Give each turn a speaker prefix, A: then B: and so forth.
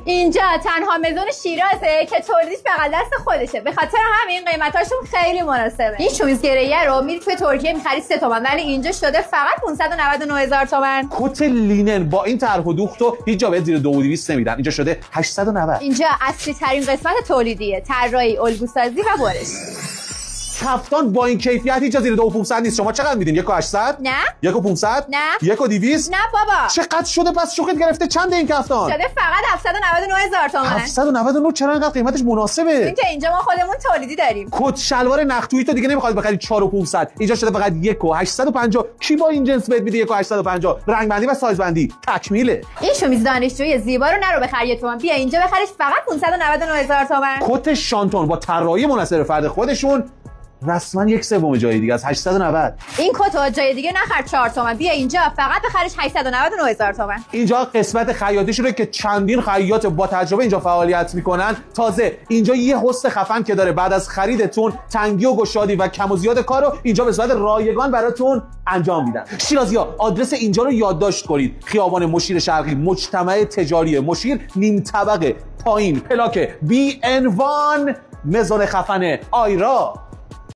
A: اینجا تنها مزون شیرازه که تولیدش بغل دست خودشه، به خاطر همین قیمتاشون خیلی مناسبه. این شومیز گریه رو میری توی ترکیه می‌خری 3 تومن، ولی اینجا شده فقط 599,000 تومن.
B: کت لینن با این طرح و دوختو هیچ جا بهت زیر 2200 نمیدن، اینجا شده 890.
A: اینجا اصلی ترین قسمت تولیدیه، طراحی، الگوسازی و برش.
B: کفتان با این کیفیت هیچ جا زیر 2500 نیست. شما چقدر میدین؟ 1,800؟
A: نه.
B: 1,500؟
A: نه.
B: 1,200؟
A: نه بابا.
B: چقدر شده پس؟ شوخت گرفته چنده این کفتان؟
A: شده فقط 799,000 تومن.
B: 799 چرا اینقدر قیمتش مناسبه؟
A: اینجا ما خودمون تولیدی داریم.
B: کت شلوار نختویی تو دیگه نمیخواد بخری 4,500، اینجا شده فقط 1,850. کی با این جنس بهت میده 1,850؟ رنگ بندی و سایز بندی تکمیله.
A: این شومیز دانشجویی زیبا رو نرو بخر 1 تومن، بیا اینجا بخرش فقط 599,000 تومن.
B: کت شانتون با طراحی منحصر فرد خودشون رسما 1/3 جای دیگه از 890.
A: این کتو جای دیگه نخر 4 تومن، بیا اینجا فقط بخرش 899,000 تومن.
B: اینجا قسمت خیاطیش رو که چندین خیاط با تجربه اینجا فعالیت میکنن. تازه اینجا یه حس خفن که داره بعد از خریدتون تنگی و گشادی و کم و زیاد کارو اینجا به صورت رایگان براتون انجام میدن. شیرازی‌ها آدرس اینجا رو یادداشت کنید: خیابان مشیر شرقی، مجتمع تجاری مشیر، نیم طبقه پایین، پلاک BN1، مزون خفن آیرا.